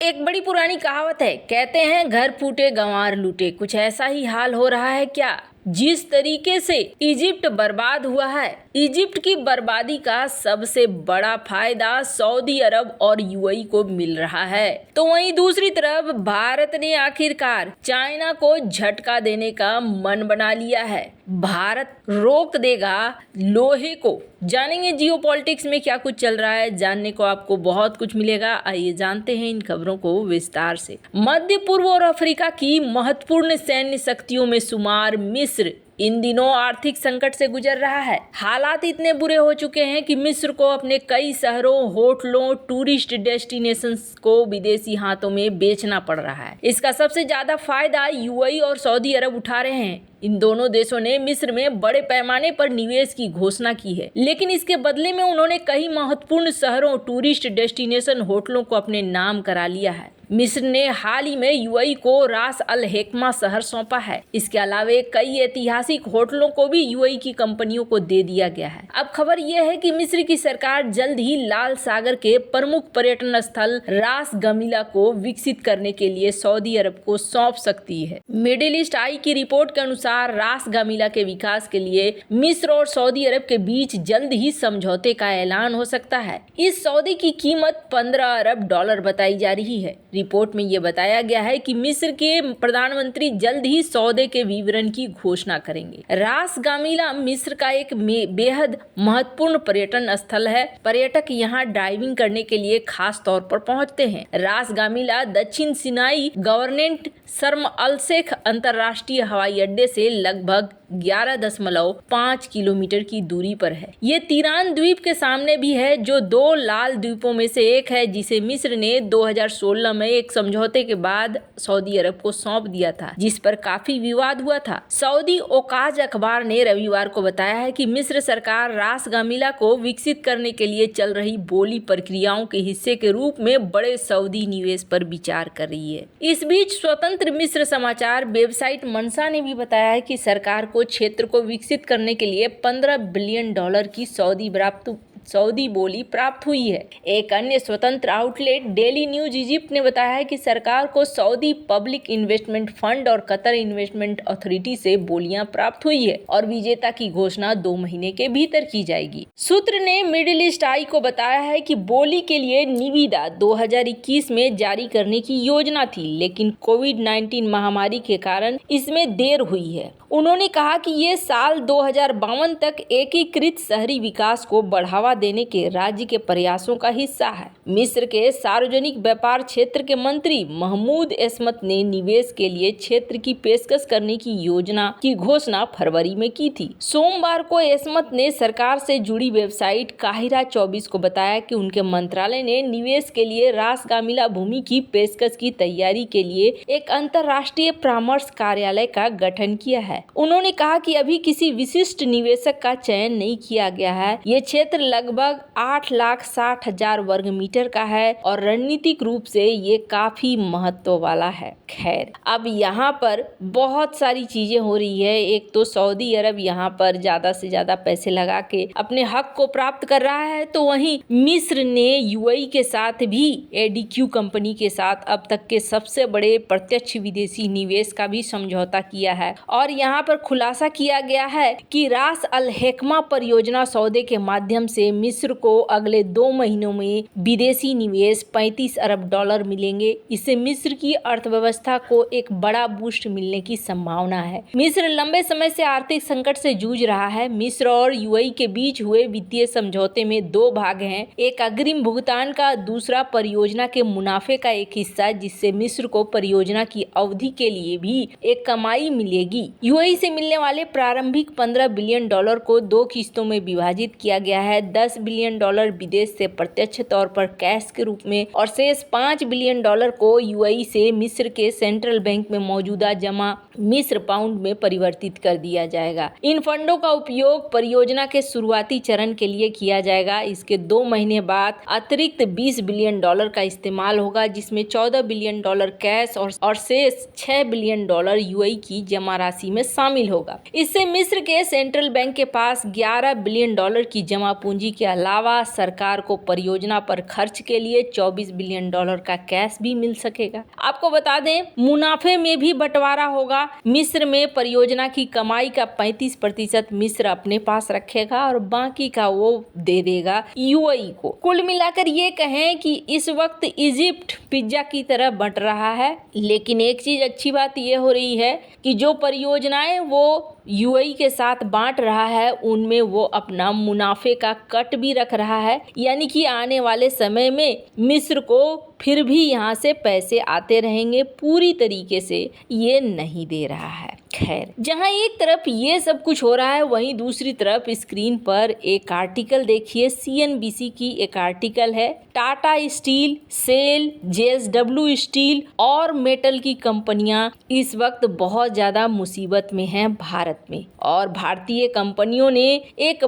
एक बड़ी पुरानी कहावत है, कहते हैं घर फूटे गंवार लूटे। कुछ ऐसा ही हाल हो रहा है क्या? जिस तरीके से इजिप्ट बर्बाद हुआ है, इजिप्ट की बर्बादी का सबसे बड़ा फायदा सऊदी अरब और यूएई को मिल रहा है, तो वहीं दूसरी तरफ भारत ने आखिरकार चाइना को झटका देने का मन बना लिया है। भारत रोक देगा लोहे को। जानेंगे जियोपॉलिटिक्स में क्या कुछ चल रहा है, जानने को आपको बहुत कुछ मिलेगा। आइए जानते हैं इन खबरों को विस्तार से। मध्य पूर्व और अफ्रीका की महत्वपूर्ण सैन्य शक्तियों में शुमार मिस्र इन दिनों आर्थिक संकट से गुजर रहा है। हालात इतने बुरे हो चुके हैं कि मिस्र को अपने कई शहरों, होटलों, टूरिस्ट डेस्टिनेशंस को विदेशी हाथों में बेचना पड़ रहा है। इसका सबसे ज्यादा फायदा यूएई और सऊदी अरब उठा रहे हैं। इन दोनों देशों ने मिस्र में बड़े पैमाने पर निवेश की घोषणा की है, लेकिन इसके बदले में उन्होंने कई महत्वपूर्ण शहरों, टूरिस्ट डेस्टिनेशन, होटलों को अपने नाम करा लिया है। मिस्र ने हाल ही में यूएई को रास अल हेकमा शहर सौंपा है। इसके अलावा कई ऐतिहासिक होटलों को भी यूएई की कंपनियों को दे दिया गया है। अब खबर यह है कि मिस्र की सरकार जल्द ही लाल सागर के प्रमुख पर्यटन स्थल रास गमीला को विकसित करने के लिए सऊदी अरब को सौंप सकती है। मिडिल ईस्ट आई की रिपोर्ट के अनुसार रास गमीला के विकास के लिए मिस्र और सऊदी अरब के बीच जल्द ही समझौते का ऐलान हो सकता है। इस सौदे की कीमत 15 अरब डॉलर बताई जा रही है। रिपोर्ट में यह बताया गया है कि मिस्र के प्रधानमंत्री जल्द ही सौदे के विवरण की घोषणा करेंगे। रास गमीला मिस्र का एक बेहद महत्वपूर्ण पर्यटन स्थल है। पर्यटक यहाँ डाइविंग करने के लिए खास तौर पर पहुँचते हैं। रास गमीला दक्षिण सिनाई गवर्नमेंट शर्म अल शेख अंतर्राष्ट्रीय हवाई अड्डे से लगभग 11.5 किलोमीटर की दूरी पर है। ये तिरान द्वीप के सामने भी है, जो 2 लाल द्वीपों में से एक है, जिसे मिस्र ने 2016 में एक समझौते के बाद सऊदी अरब को सौंप दिया था, जिस पर काफी विवाद हुआ था। सऊदी ओकाज अखबार ने रविवार को बताया है कि मिस्र सरकार रास गमीला को विकसित करने के लिए चल रही बोली प्रक्रियाओं के हिस्से के रूप में बड़े सऊदी निवेश पर विचार कर रही है। इस बीच स्वतंत्र मिस्र समाचार वेबसाइट मंसा ने भी बताया है कि सरकार को क्षेत्र को विकसित करने के लिए 15 बिलियन डॉलर की सऊदी बोली प्राप्त हुई है। एक अन्य स्वतंत्र आउटलेट डेली न्यूज इजिप्ट ने बताया है कि सरकार को सऊदी पब्लिक इन्वेस्टमेंट फंड और कतर इन्वेस्टमेंट अथॉरिटी से बोलियां प्राप्त हुई है और विजेता की घोषणा 2 महीने के भीतर की जाएगी। सूत्र ने मिडिल ईस्ट आई को बताया है कि बोली के लिए निविदा 2021 में जारी करने की योजना थी, लेकिन कोविड-19 महामारी के कारण इसमें देर हुई है। उन्होंने कहा कि ये साल 2052 तक एकीकृत शहरी विकास को बढ़ावा देने के राज्य के प्रयासों का हिस्सा है। मिस्र के सार्वजनिक व्यापार क्षेत्र के मंत्री महमूद एस्मत ने निवेश के लिए क्षेत्र की पेशकश करने की योजना की घोषणा फरवरी में की थी। सोमवार को एस्मत ने सरकार से जुड़ी वेबसाइट काहिरा 24 को बताया कि उनके मंत्रालय ने निवेश के लिए रास गमीला भूमि की पेशकश की तैयारी के लिए एक अंतर्राष्ट्रीय परामर्श कार्यालय का गठन किया है। उन्होंने कहा कि अभी किसी विशिष्ट निवेशक का चयन नहीं किया गया है। ये क्षेत्र लगभग 8,60,000 वर्ग मीटर का है और रणनीतिक रूप से ये काफी महत्व वाला है। खैर, अब यहाँ पर बहुत सारी चीजें हो रही है। एक तो सऊदी अरब यहाँ पर ज्यादा से ज्यादा पैसे लगा के अपने हक को प्राप्त कर रहा है, तो वहीं मिस्र ने यूएई के साथ भी एडीक्यू कंपनी के साथ अब तक के सबसे बड़े प्रत्यक्ष विदेशी निवेश का भी समझौता किया है। और यहाँ पर खुलासा किया गया है कि रास अल हेकमा परियोजना सौदे के माध्यम से मिस्र को अगले 2 महीनों में विदेशी निवेश 35 अरब डॉलर मिलेंगे। इससे मिस्र की अर्थव्यवस्था को एक बड़ा बूस्ट मिलने की संभावना है। मिस्र लंबे समय से आर्थिक संकट से जूझ रहा है। मिस्र और यूएई के बीच हुए वित्तीय समझौते में 2 भाग हैं, एक अग्रिम भुगतान का, दूसरा परियोजना के मुनाफे का एक हिस्सा, जिससे मिस्र को परियोजना की अवधि के लिए भी एक कमाई मिलेगी। यूएई से मिलने वाले प्रारंभिक 15 बिलियन डॉलर को 2 किस्तों में विभाजित किया गया है। 10 बिलियन डॉलर विदेश से प्रत्यक्ष तौर पर कैश के रूप में और शेष 5 बिलियन डॉलर को यूएई से मिस्र के सेंट्रल बैंक में मौजूदा जमा मिस्र पाउंड में परिवर्तित कर दिया जाएगा। इन फंडों का उपयोग परियोजना के शुरुआती चरण के लिए किया जाएगा। इसके 2 महीने बाद अतिरिक्त 20 बिलियन डॉलर का इस्तेमाल होगा, जिसमें 14 बिलियन डॉलर कैश और शेष 6 बिलियन डॉलर यूएई की जमा राशि में शामिल होगा। इससे मिस्र के सेंट्रल बैंक के पास 11 बिलियन डॉलर की जमा पूंजी पूंजी के अलावा सरकार को परियोजना पर खर्च के लिए $24 बिलियन का कैश भी मिल सकेगा। आपको बता दें, मुनाफे में भी बंटवारा होगा। मिस्र में परियोजना की कमाई का 35% मिस्र अपने पास रखेगा और बाकी का वो दे देगा यूएई को। कुल मिलाकर ये कहें कि इस वक्त इजिप्ट पिज्जा की तरह बंट रहा है, लेकिन एक चीज अच्छी बात ये हो रही है कि जो परियोजनाएं वो यूएई के साथ बांट रहा है उनमें वो अपना मुनाफे का कट भी रख रहा है, यानी कि आने वाले समय में मिस्र को फिर भी यहाँ से पैसे आते रहेंगे, पूरी तरीके से ये नहीं दे रहा है। खैर, जहाँ एक तरफ ये सब कुछ हो रहा है वहीं दूसरी तरफ स्क्रीन पर एक आर्टिकल देखिए। CNBC की एक आर्टिकल है, Tata steel, SAIL, JSW steel और मेटल की कंपनियां इस वक्त बहुत ज्यादा मुसीबत में हैं भारत में, और भारतीय कंपनियों ने एक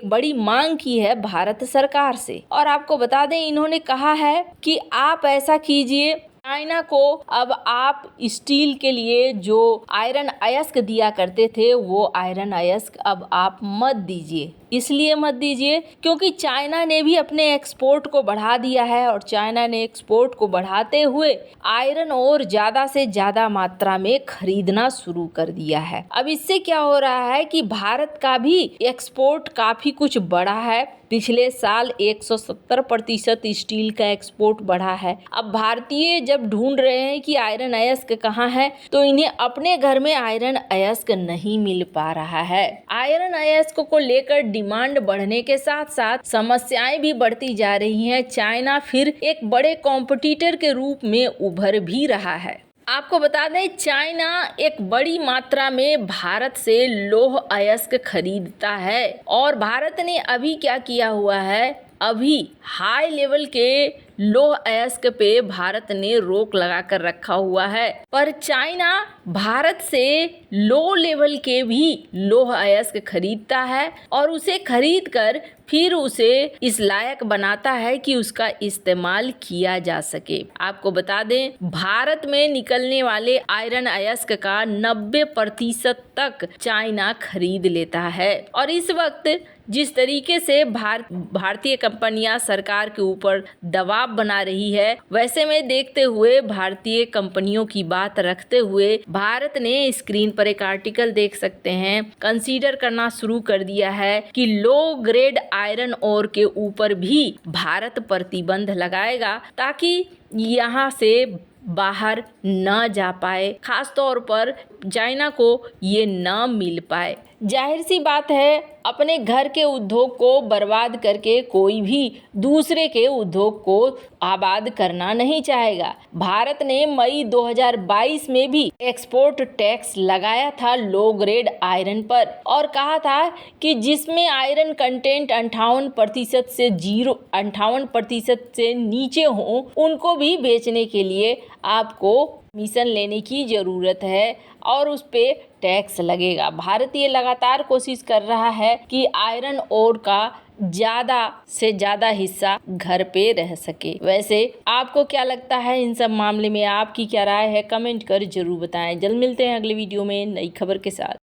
बड़ी मांग की है भारत सरकार से। और आपको बता दें, इन्होंने कहा है कि आप ऐसा कीजिए, चाइना को अब आप स्टील के लिए जो आयरन अयस्क दिया करते थे वो आयरन अयस्क अब आप मत दीजिए। इसलिए मत दीजिए क्योंकि चाइना ने भी अपने एक्सपोर्ट को बढ़ा दिया है, और चाइना ने एक्सपोर्ट को बढ़ाते हुए आयरन और ज़्यादा से ज़्यादा मात्रा में खरीदना शुरू कर दिया है। अब इससे क्या हो रहा है कि भारत का भी एक्सपोर्ट काफ़ी कुछ बढ़ा है। पिछले साल 170% स्टील का एक्सपोर्ट बढ़ा है। अब भारतीय जब ढूंढ रहे हैं कि आयरन अयस्क कहाँ है, तो इन्हें अपने घर में आयरन अयस्क नहीं मिल पा रहा है। आयरन अयस्क को लेकर डिमांड बढ़ने के साथ साथ समस्याएं भी बढ़ती जा रही हैं। चाइना फिर एक बड़े कॉम्पिटिटर के रूप में उभर भी रहा है। आपको बता दें, चाइना एक बड़ी मात्रा में भारत से लौह अयस्क खरीदता है, और भारत ने अभी क्या किया हुआ है, अभी हाई लेवल के लौह अयस्क पे भारत ने रोक लगा कर रखा हुआ है। पर चाइना भारत से लो लेवल के भी लौह अयस्क खरीदता है और उसे खरीद कर फिर उसे इस लायक बनाता है कि उसका इस्तेमाल किया जा सके। आपको बता दें, भारत में निकलने वाले आयरन अयस्क का 90% तक चाइना खरीद लेता है। और इस वक्त जिस तरीके से भारतीय कंपनियां सरकार के ऊपर दबाव बना रही है, वैसे में देखते हुए भारतीय कंपनियों की बात रखते हुए भारत ने स्क्रीन पर एक आर्टिकल देख सकते हैं, कंसीडर करना शुरू कर दिया है कि लो ग्रेड आयरन ओर के ऊपर भी भारत प्रतिबंध लगाएगा ताकि यहाँ से बाहर न जा पाए, खास तौर पर चाइना को ये न मिल पाए। जाहिर सी बात है, अपने घर के उद्योग को बर्बाद करके कोई भी दूसरे के उद्योग को आबाद करना नहीं चाहेगा। भारत ने मई 2022 में भी एक्सपोर्ट टैक्स लगाया था लो ग्रेड आयरन पर, और कहा था कि जिसमें आयरन कंटेंट 58% से नीचे हो उनको भी बेचने के लिए आपको मिशन लेने की ज़रूरत है और उस पे टैक्स लगेगा। भारत ये लगातार कोशिश कर रहा है कि आयरन ओर का ज़्यादा से ज़्यादा हिस्सा घर पे रह सके। वैसे आपको क्या लगता है इन सब मामले में, आपकी क्या राय है, कमेंट कर जरूर बताएं। जल्द मिलते हैं अगले वीडियो में नई खबर के साथ।